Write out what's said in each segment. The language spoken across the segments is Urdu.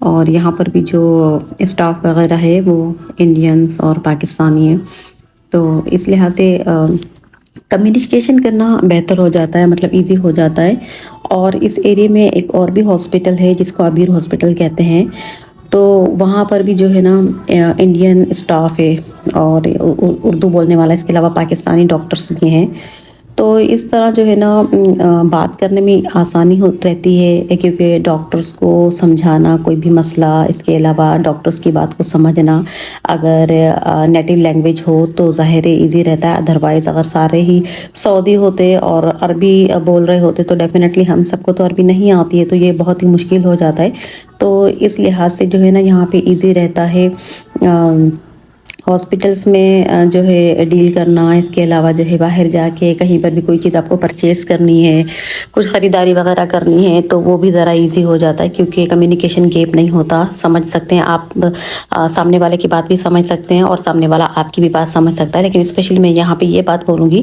اور یہاں پر بھی جو اسٹاف وغیرہ ہے وہ انڈینس اور پاکستانی ہیں، تو اس لحاظ سے کمیونیکیشن کرنا بہتر ہو جاتا ہے، مطلب ایزی ہو جاتا ہے۔ اور اس ایریے میں ایک اور بھی ہاسپٹل ہے جس کو عبیر ہاسپٹل کہتے ہیں، تو وہاں پر بھی جو ہے نا انڈین اسٹاف ہے اور اردو بولنے والا، اس کے علاوہ پاکستانی ڈاکٹرس بھی ہیں۔ تو اس طرح جو ہے نا بات کرنے میں آسانی رہتی ہے، کیونکہ ڈاکٹرس کو سمجھانا کوئی بھی مسئلہ، اس کے علاوہ ڈاکٹرس کی بات کو سمجھنا، اگر نیٹیو لینگویج ہو تو ظاہر ایزی رہتا ہے۔ ادروائز اگر سارے ہی سعودی ہوتے اور عربی بول رہے ہوتے تو ڈیفینیٹلی ہم سب کو تو عربی نہیں آتی ہے، تو یہ بہت ہی مشکل ہو جاتا ہے۔ تو اس لحاظ سے جو ہے نا یہاں پہ ایزی رہتا ہے ہاسپٹلس میں جو ہے ڈیل کرنا۔ اس کے علاوہ جو ہے باہر جا کے کہیں پر بھی کوئی چیز آپ کو پرچیز کرنی ہے، کچھ خریداری وغیرہ کرنی ہے، تو وہ بھی ذرا ایزی ہو جاتا ہے، کیونکہ کمیونیکیشن گیپ نہیں ہوتا، سمجھ سکتے ہیں آپ، سامنے والے کی بات بھی سمجھ سکتے ہیں اور سامنے والا آپ کی بھی بات سمجھ سکتا ہے۔ لیکن اسپیشلی میں یہاں پہ یہ بات بولوں گی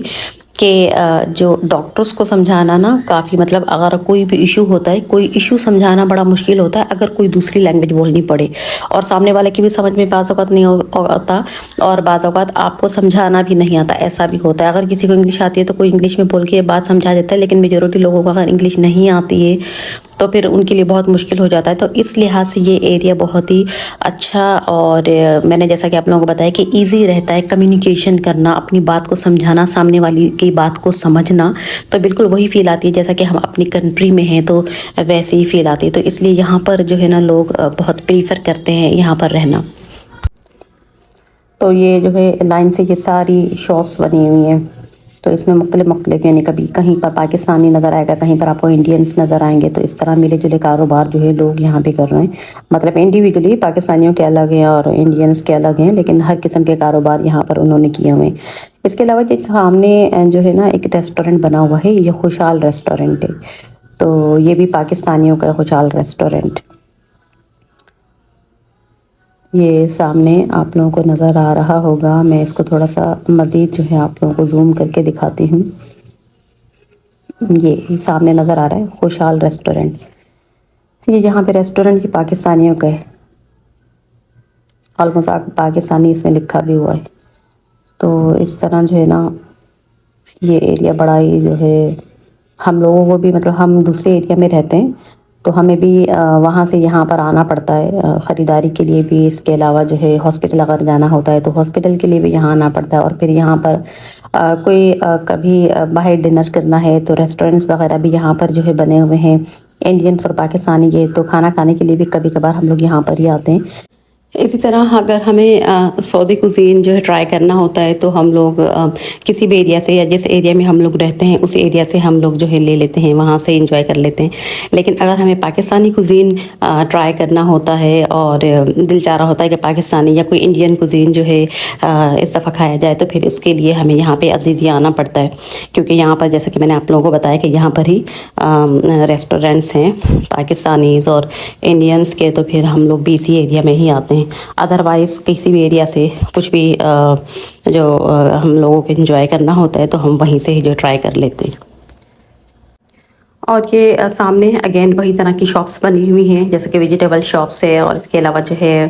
کہ جو ڈاکٹرس کو سمجھانا نا کافی، مطلب اگر کوئی بھی ایشو ہوتا ہے، کوئی ایشو سمجھانا بڑا مشکل ہوتا ہے اگر کوئی دوسری لینگویج بولنی پڑے، اور سامنے والے کی بھی سمجھ میں بعض اوقات نہیں ہوتا، اور بعض اوقات آپ کو سمجھانا بھی نہیں آتا، ایسا بھی ہوتا ہے۔ اگر کسی کو انگلش آتی ہے تو کوئی انگلش میں بول کے یہ بات سمجھا دیتا ہے، لیکن میجورٹی لوگوں کو اگر انگلش نہیں آتی ہے تو پھر ان کے لیے بہت مشکل ہو جاتا ہے۔ تو اس لحاظ سے یہ ایریا بہت ہی اچھا، اور میں نے جیسا کہ آپ لوگوں کو بتایا کہ ایزی رہتا ہے کمیونیکیشن کرنا، اپنی بات کو سمجھانا، سامنے والی کی بات کو سمجھنا، تو بالکل وہی فیل آتی ہے جیسا کہ ہم اپنی کنٹری میں ہیں، تو ویسے ہی فیل آتی ہے۔ تو اس لیے یہاں پر جو ہے نا لوگ بہت پریفر کرتے ہیں یہاں پر رہنا۔ تو یہ جو ہے لائن سے یہ ساری شاپس بنی ہوئی ہیں، تو اس میں مختلف یعنی کبھی کہیں پر پاکستانی نظر آئے گا، کہیں پر آپ کو انڈینس نظر آئیں گے، تو اس طرح ملے جلے کاروبار جو ہے لوگ یہاں پہ کر رہے ہیں۔ مطلب انڈیویجولی پاکستانیوں کے الگ ہیں اور انڈینس کے الگ ہیں، لیکن ہر قسم کے کاروبار یہاں پر انہوں نے کیے ہوئے ہیں۔ اس کے علاوہ یہ سامنے جو ہے نا ایک ریسٹورنٹ بنا ہوا ہے، یہ خوشحال ریسٹورنٹ ہے، تو یہ بھی پاکستانیوں کا خوشحال ریسٹورنٹ۔ یہ سامنے آپ لوگوں کو نظر آ رہا ہوگا، میں اس کو تھوڑا سا مزید جو ہے آپ لوگوں کو زوم کر کے دکھاتی ہوں۔ یہ سامنے نظر آ رہا ہے خوشحال ریسٹورنٹ، یہ یہاں پہ ریسٹورنٹ یہ پاکستانیوں کا ہے، آلموسٹ پاکستانی اس میں لکھا بھی ہوا ہے۔ تو اس طرح جو ہے نا یہ ایریا بڑا ہی جو ہے، ہم لوگوں کو بھی، مطلب ہم دوسرے ایریا میں رہتے ہیں تو ہمیں بھی وہاں سے یہاں پر آنا پڑتا ہے خریداری کے لیے بھی، اس کے علاوہ جو ہے ہاسپٹل اگر جانا ہوتا ہے تو ہاسپٹل کے لیے بھی یہاں آنا پڑتا ہے، اور پھر یہاں پر کوئی کبھی باہر ڈنر کرنا ہے تو ریسٹورنٹس وغیرہ بھی یہاں پر جو ہے بنے ہوئے ہیں انڈینس اور پاکستانی کے، تو کھانا کھانے کے لیے بھی کبھی کبھار ہم لوگ یہاں پر ہی آتے ہیں۔ اسی طرح اگر ہمیں سعودی کوزین جو ہے ٹرائی کرنا ہوتا ہے تو ہم لوگ کسی بھی ایریا سے، یا جس ایریا میں ہم لوگ رہتے ہیں اس ایریا سے ہم لوگ جو ہے لے لیتے ہیں، وہاں سے انجوائے کر لیتے ہیں۔ لیکن اگر ہمیں پاکستانی کوزین ٹرائی کرنا ہوتا ہے اور دل چاہ رہا ہوتا ہے کہ پاکستانی یا کوئی انڈین کوزین جو ہے اس دفعہ کھایا جائے، تو پھر اس کے لیے ہمیں یہاں پہ عزیزی آنا پڑتا ہے، کیونکہ یہاں پر جیسے کہ میں نے آپ لوگوں کو بتایا کہ یہاں پر ہی ریسٹورنٹس ہیں پاکستانیز اور انڈینس کے، تو پھر ہم لوگ بھی اسی ایریا میں ہی آتے ہیں۔ ادروائز کسی بھی ایریا سے کچھ بھی جو ہم لوگوں کو انجوائے کرنا ہوتا ہے تو ہم وہیں سے ہی جو ٹرائی کر لیتے ہیں۔ اور یہ سامنے اگین وہی طرح کی شاپس بنی ہوئی ہیں، جیسے کہ ویجیٹیبل شاپس ہے، اور اس کے علاوہ جو ہے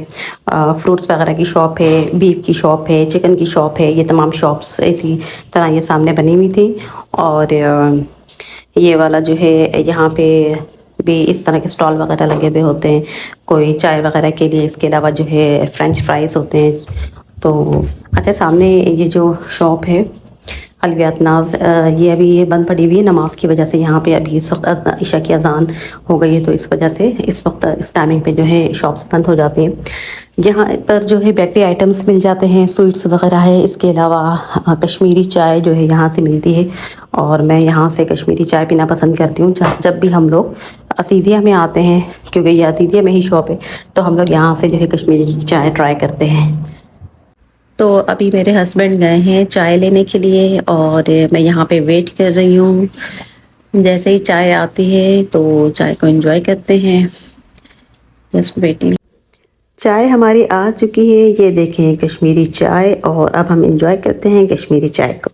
فروٹس وغیرہ کی شاپ ہے، بیف کی شاپ ہے، چکن کی شاپ ہے، یہ تمام شاپس اسی طرح یہ سامنے بنی ہوئی تھی۔ اور یہ والا جو ہے یہاں پہ بھی اس طرح کے سٹال وغیرہ لگے ہوئے ہوتے ہیں، کوئی چائے وغیرہ کے لیے، اس کے علاوہ جو ہے فرینچ فرائز ہوتے ہیں۔ تو اچھا، سامنے یہ جو شاپ ہے حلویات ناز، یہ ابھی یہ بند پڑی ہوئی ہے نماز کی وجہ سے، یہاں پہ ابھی اس وقت عشاء کی اذان ہو گئی ہے، تو اس وجہ سے اس وقت اس ٹائمنگ پہ جو ہے شاپس بند ہو جاتی ہیں۔ یہاں پر جو ہے بیکری آئٹمس مل جاتے ہیں، سویٹس وغیرہ ہے، اس کے علاوہ کشمیری چائے جو ہے یہاں سے ملتی ہے، اور میں یہاں سے کشمیری چائے پینا پسند کرتی ہوں جب بھی ہم لوگ عزیزیہ میں آتے ہیں، کیونکہ یہ عزیزیہ میں ہی شاپ ہے، تو ہم لوگ یہاں سے جو ہے کشمیری چائے ٹرائی کرتے ہیں۔ تو ابھی میرے ہسبینڈ گئے ہیں چائے لینے کے لیے، اور میں یہاں پہ ویٹ کر رہی ہوں، جیسے ہی چائے آتی ہے تو چائے کو انجوائے کرتے ہیں۔ Just waiting. چائے ہماری آ چکی ہے، یہ دیکھیں کشمیری چائے، اور اب ہم انجوائے کرتے ہیں کشمیری چائے کو۔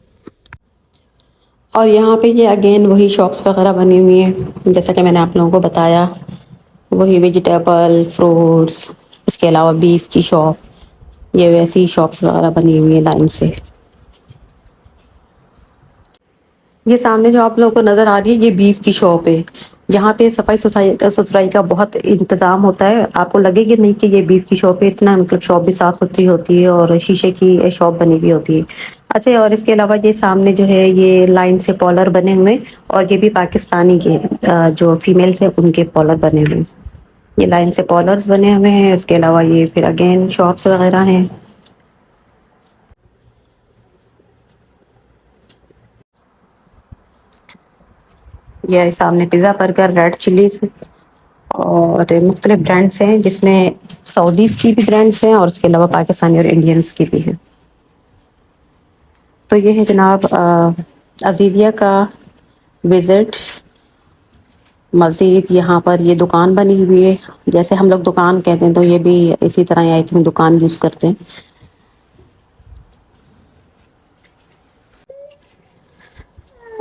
اور یہاں پہ یہ اگین وہی شاپس وغیرہ بنی ہوئی ہیں، جیسا کہ میں نے آپ لوگوں کو بتایا وہی ویجیٹیبل فروٹس، اس کے علاوہ بیف کی شاپ، یہ ویسی شاپس وغیرہ بنی ہوئی ہیں لائن سے. یہ سامنے جو آپ لوگوں کو نظر آ رہی ہے یہ بیف کی شاپ ہے. یہاں پہ ستھرائی کا بہت انتظام ہوتا ہے. آپ کو لگے گی نہیں کہ یہ بیف کی شاپ ہے، اتنا مطلب شاپ بھی صاف ستھری ہوتی ہے اور شیشے کی شاپ بنی ہوئی ہوتی ہے. اچھا، اور اس کے علاوہ یہ سامنے جو ہے یہ لائن سے پالر بنے ہوئے، اور یہ بھی پاکستانی کے جو فیمیلس ہیں ان کے پالر بنے ہوئے. یہ لائن سے پالرس بنے ہوئے ہیں. اس کے علاوہ یہ پھر اگین شاپس وغیرہ ہیں. یہ سامنے پیزا برگر ریڈ چلیز اور مختلف برانڈس ہیں، جس میں سعودیز کی بھی برانڈس ہیں اور اس کے علاوہ پاکستانی اور انڈینس کی بھی ہیں. تو یہ ہے جناب عزیزیہ کا وزٹ. مزید یہاں پر یہ دکان بنی ہوئی ہے، جیسے ہم لوگ دکان کہتے ہیں تو یہ بھی اسی طرح آئی تھنک دکان یوز کرتے ہیں.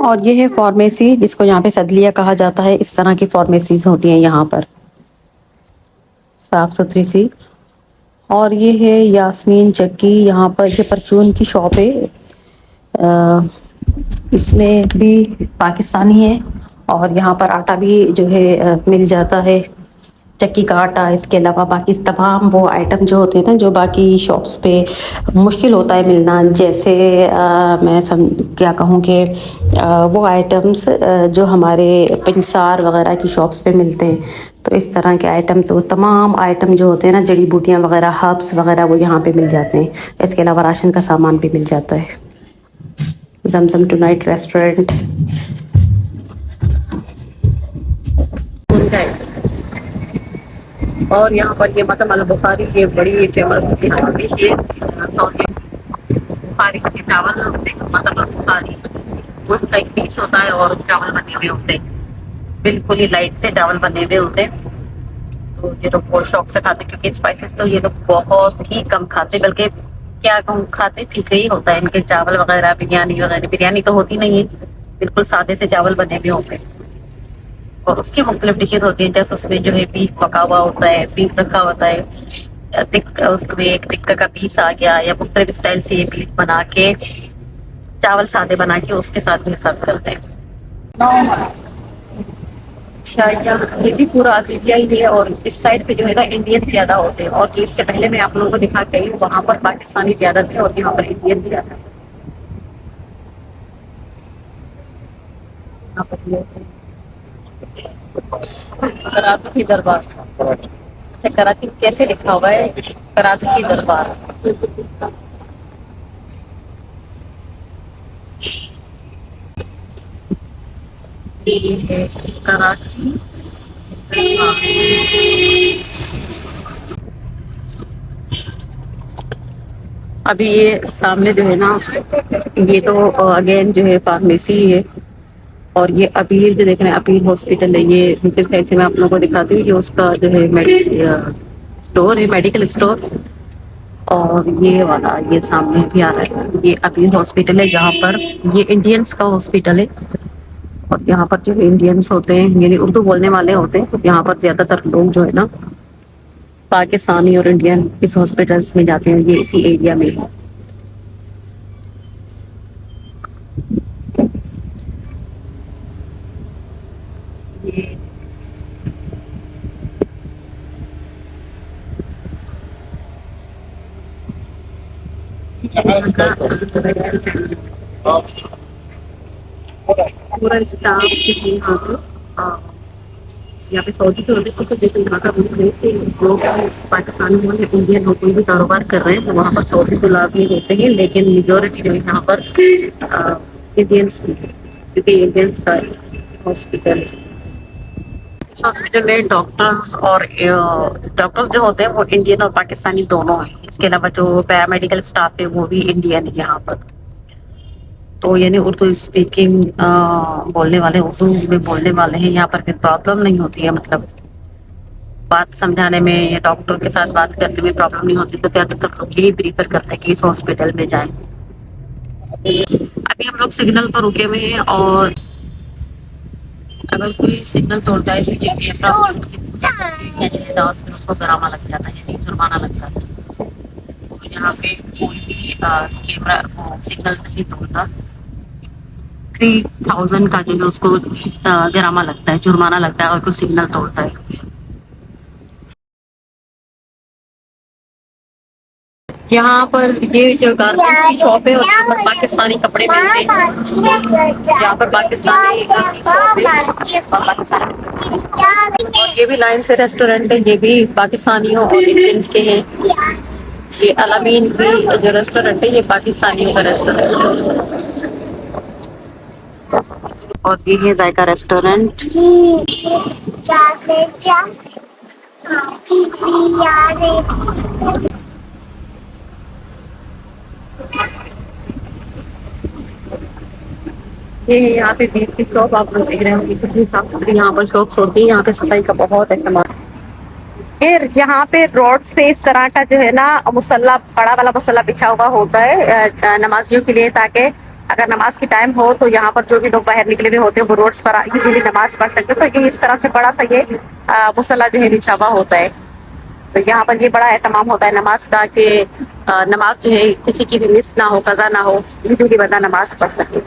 اور یہ ہے فارمیسی، جس کو یہاں پہ صیدلیہ کہا جاتا ہے. اس طرح کی فارمیسیز ہوتی ہیں یہاں پر، صاف ستھری سی. اور یہ ہے یاسمین چکی. یہاں پر یہ پرچون کی شاپ ہے. اس میں بھی پاکستانی ہے، اور یہاں پر آٹا بھی جو ہے مل جاتا ہے، چکی کا آٹا. اس کے علاوہ باقی تمام وہ آئٹم جو ہوتے ہیں نا جو باقی شاپس پہ مشکل ہوتا ہے ملنا، جیسے میں کیا کہوں کہ وہ آئٹمس جو ہمارے پنسار وغیرہ کی شاپس پہ ملتے ہیں. تو اس طرح کے آئٹم، تو تمام آئٹم جو ہوتے ہیں نا جڑی بوٹیاں وغیرہ ہربس وغیرہ وہ یہاں پہ مل جاتے ہیں. اس کے علاوہ راشن کا سامان بھی مل جاتا ہے. زمزم ٹو نائٹ ریسٹورینٹ. اور یہاں پر یہ مطلب البخاری یہ بڑی فیمس ڈش ہے سعودی. بخاری کے چاول مطلب بخاری گوشت کا ایک پیس ہوتا ہے اور چاول بنے ہوئے ہوتے ہیں، بالکل ہی لائٹ سے چاول بنے ہوئے ہوتے ہیں. تو یہ لوگ بہت شوق سے کھاتے ہیں، کیونکہ اسپائسیز تو یہ لوگ بہت ہی کم کھاتے، بلکہ کیا کہوں کھاتے ٹھیک ہی ہوتا ہے. ان کے چاول وغیرہ بریانی وغیرہ، بریانی تو ہوتی نہیں ہے، بالکل سادے سے چاول بنے ہوئے ہوتے ہیں. اور اس کی مختلف ڈشز ہوتی ہیں، جیسے اس میں جو ہے بیف پکا ہوا ہوتا ہے، بیف رکھا ہوتا ہے، اس میں ایک ٹکہ کا پیس آ گیا، یا مختلف اسٹائل سے یہ بیف بنا کے چاول سادے بنا کے اس کے ساتھ بھی سرو کرتے ہیں. اچھا، یہ بھی پورا عزیزیہ ہی ہے. اور اس سائڈ پہ جو ہے نا انڈین زیادہ ہوتے ہیں، اور اس سے پہلے میں آپ لوگوں کو دکھا کے آئی ہوں وہاں پر پاکستانی زیادہ تھے اور یہاں پر انڈین زیادہ ہے. کراچی کی دربار. اچھا، کراچی کیسے لکھا ہوا ہے؟ کراچی کی دربار. کراچی. ابھی یہ سامنے جو ہے نا یہ تو اگین جو ہے فارمیسی ہے. اور یہ اپیل جو دیکھ رہے ہیں اپیل ہاسپٹل ہے. یہ دوسری سائڈ سے میں آپ لوگوں کو دکھاتی ہوں، یہ اس کا جو ہے اسٹور ہے، میڈیکل اسٹور. اور یہ والا یہ سامنے بھی آ رہا ہے، یہ اپیل ہاسپٹل ہے جہاں پر یہ انڈینس کا ہاسپٹل ہے. اور یہاں پر جو انڈینس ہوتے ہیں یعنی اردو بولنے والے ہوتے ہیں، یہاں پر زیادہ تر لوگ جو ہے نا پاکستانی اور انڈین اس ہاسپٹلس میں جاتے ہیں. یہ اسی ایریا میں ہے. یہ پورا اسٹاف یہاں پہ سعودی تو لوگ پاکستانی ہو یا انڈین ہو کوئی بھی کاروبار کر رہے ہیں تو وہاں پر سعودی تو لازمی ہوتے ہیں، لیکن میجورٹی جو ہے یہاں پر انڈینس کی، کیونکہ انڈینس کا ہاسپٹل. اس ہاسپٹل میں ڈاکٹرز جو ہوتے ہیں وہ انڈین اور پاکستانی دونوں ہیں. اس کے علاوہ جو پیرامیڈیکل اسٹاف ہے وہ بھی انڈین ہے یہاں پر. تو یعنی اردو اسپیکنگ بولنے والے، اردو میں بولنے والے ہیں یہاں پر. پھر پرابلم نہیں ہوتی ہے، مطلب بات سمجھانے میں یا ڈاکٹر کے ساتھ بات کرنے میں پرابلم نہیں ہوتی. تو زیادہ تر لوگ یہی پریفر کرتے ہیں کہ اس ہاسپٹل میں جائیں. ابھی ہم لوگ سگنل پر رکے ہوئے ہیں، اور اگر کوئی سگنل توڑتا ہے تو یہ کیمرہ کھینچ لیتا ہے اور پھر اس کو جرمانہ لگ جاتا ہے، یعنی جرمانہ لگ جاتا ہے۔ یہاں پہ کوئی بھی کیمرہ وہ سگنل نہیں توڑتا، 3000 کا جو ہے اس کو جرمانہ لگتا ہے، جرمانہ لگتا ہے اور کوئی سگنل توڑتا ہے۔ یہاں پر یہ جو گارمنٹس کی شاپ ہے اور یہاں پر پاکستانی کپڑے ملتے ہیں، یہاں پر پاکستانی شاپ ہے اور پاکستانی کپڑے ملتے ہیں۔ اور یہ بھی لائن سے ریسٹورینٹ ہے، یہ بھی پاکستانیوں اور انڈینس کے ہیں۔ یہ الامین کی جو ریسٹورینٹ ہے یہ پاکستانیوں کا ریسٹورینٹ ہے۔ اور یہ ہے ذائقہ ریسٹورینٹ۔ یہ یہاں پہ بیف کی شاپ آپ لوگ دیکھ رہے ہوں گے کتنی صاف ستھری یہاں پر شاپس ہوتی ہے، یہاں پہ صفائی کا بہت اہتمام۔ پھر یہاں پہ روڈس پہ اس طرح کا جو ہے نا مصلی، بڑا والا مصلی بچھا ہوا ہوتا ہے نمازیوں کے لیے، تاکہ اگر نماز کی ٹائم ہو تو یہاں پر جو بھی لوگ باہر نکلے ہوئے ہوتے ہیں وہ روڈس پر ایزیلی نماز پڑھ سکتے، تو یہ اس طرح سے بڑا سا یہ مصلی جو ہے بچھا ہوا ہوتا ہے۔ تو یہاں پر یہ بڑا اہتمام ہوتا ہے نماز کا کہ نماز جو ہے کسی کی بھی مس نہ ہو، قضا نہ ہو، ایزیلی بندہ نماز پڑھ سکے۔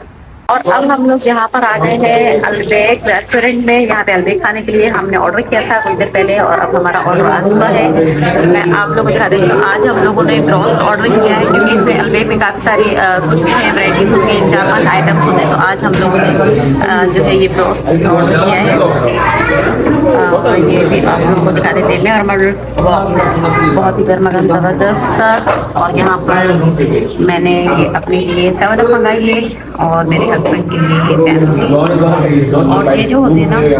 اور اب ہم لوگ یہاں پر آ گئے ہیں البیک ریسٹورینٹ میں، یہاں پہ البیک کھانے کے لیے ہم نے آرڈر کیا تھا کچھ دیر پہلے اور اب ہمارا آرڈر آ چکا ہے۔ میں آپ لوگوں کو دکھا دیتی ہوں، آج ہم لوگوں نے بروسٹ آرڈر کیا ہے کیونکہ اس میں البیک میں کافی ساری کچھ جو ہے ورائٹیز ہوتی ہیں، 4-5 آئٹمس ہوتے ہیں، تو آج ہم لوگوں نے جو ہے یہ بروسٹ آرڈر کیا ہے۔ یہ بھی آپ لوگوں کو دکھا دیتے ہیں، نارمل بہت ہی گرما گرم زبردست سا۔ اور یہاں پر میں نے اپنے لیے 7 اپ منگائی ہے اور میرے ہسبینڈ کے لیے پیپسی۔ اور یہ جو ہوتے ہیں نا یہ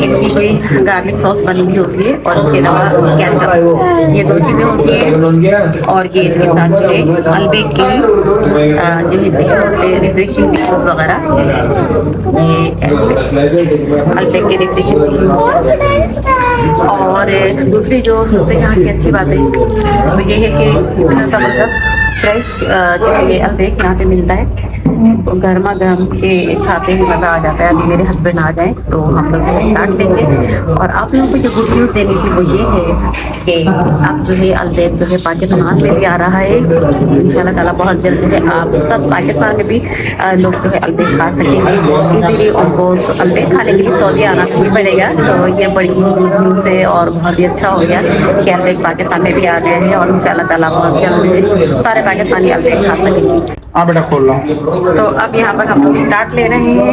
ان کی کوئی گارلک ساس بنی ہوئی ہوتی ہے اور اس کے علاوہ کیچپ، یہ 2 چیزیں ہوتی ہیں۔ اور یہ اس کے ساتھ جو ہے البیک کی جو ہے ڈش ہوتے ہیں ریفریشنگ ٹشوز وغیرہ، یہ ایسے البیک کے ریفریشنگ ٹشوز۔ اور دوسری جو سب سے یہاں کی اچھی بات ہے وہ یہ ہے کہ اتنا زبردست فریش جو ہے یہ البیک یہاں پہ ملتا ہے، گرما گرم کے کھاتے ہی مزہ آ جاتا ہے۔ ابھی میرے ہسبینڈ آ جائیں تو ہم لوگ اسٹارٹ دیں گے۔ اور آپ لوگوں کو جو گڈ نیوز دینی تھی وہ یہ ہے کہ اب جو ہے البیک جو ہے پاکستان میں بھی آ رہا ہے، انشاءاللہ تعالیٰ بہت جلد جو ہے آپ سب پاکستان میں بھی لوگ جو ہے البیک کھا سکیں گے ایزیلی۔ ان کو البیک کھانے کے لیے سعودی آنا نہیں پڑے گا، تو یہ بڑی گڈ نیوز ہے اور بہت ہی اچھا ہو گیا کہ البیک پاکستان میں بھی آ گئے ہیں اور انشاءاللہ تعالیٰ بہت جلد سارے پاکستانی البیک کھا سکیں گے۔ ہاں بیٹا کھول لو۔ تو اب یہاں پر ہم لوگ اسٹارٹ لے رہے ہیں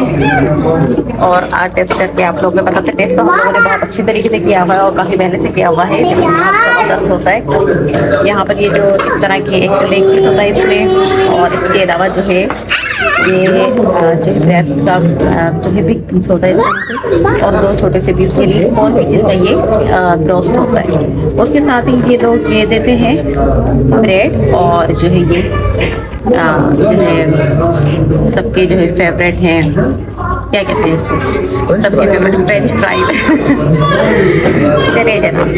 اور آج ٹیسٹ کر کے آپ لوگوں کو پتا کہ ٹیسٹ تو ہم لوگوں نے بہت اچھی طریقے سے کیا ہوا ہے اور کافی محنت سے کیا ہوا ہے، بہت زبردست ہوتا ہے۔ یہاں پر یہ جو اس طرح کی ایک لیگ پیس ہوتا ہے اس میں، اور اس کے علاوہ جو ہے یہ جو ہے بریسٹ کا جو ہے بگ پیس ہوتا ہے اس طرح سے، اور 2 چھوٹے سے پیس کے لیے 4 پیسز کا یہ بروسٹ ہوتا ہے۔ اس کے ساتھ ہی یہ لوگ یہ دیتے ہیں بریڈ اور جو ہے یہ جو ہے سب کے جو ہے فیوریٹ ہیں، کیا کہتے ہیں سب کے فیوریٹ فرینچ فرائز۔ چلے جناب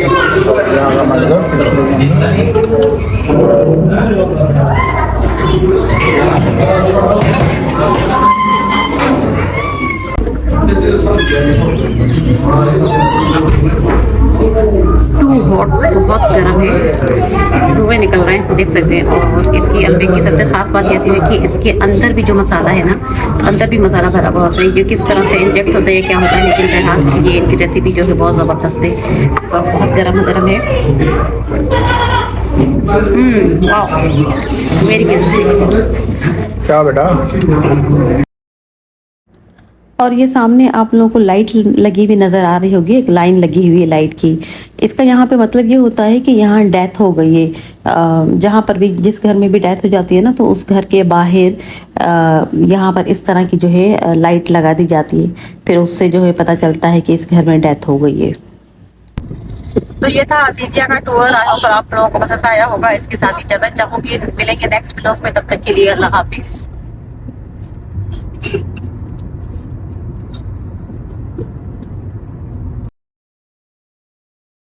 بہت گرم ہے، دھوئیں نکل رہے ہیں دیکھ سکتے ہیں۔ اور اس کی البیک کی سب سے خاص بات یہ ہے کہ اس کے اندر بھی جو مسالہ ہے نا، اندر بھی مسالہ بھرا ہوا ہوتا ہے، یہ کس طرح سے انجیکٹ ہوتا ہے کیا ہوتا ہے، لیکن بہرحال یہ ان کی ریسیپی جو ہے بہت زبردست ہے، بہت گرم گرم ہے۔ واو ویری گڈ۔ کیا بیٹا؟ اور یہ سامنے آپ لوگوں کو لائٹ لگی ہوئی نظر آ رہی ہوگی، ایک لائن لگی ہوئی ہے لائٹ کی۔ اس کا یہاں پہ مطلب یہ ہوتا ہے کہ یہاں ڈیتھ ہو گئی ہے، جہاں پر بھی جس گھر میں بھی ڈیتھ ہو جاتی ہے نا تو اس گھر کے باہر یہاں پر اس طرح کی جو ہے لائٹ لگا دی جاتی ہے، پھر اس سے جو ہے پتہ چلتا ہے کہ اس گھر میں ڈیتھ ہو گئی ہے۔ تو یہ تھا عزیزیہ کا ٹور، آپ لوگوں کو پسند آیا ہوگا۔ اس کے ساتھ اجازت چاہوں گی، ملیں گے نیکسٹ ولاگ میں، تب تک کے لیے اللہ حافظ۔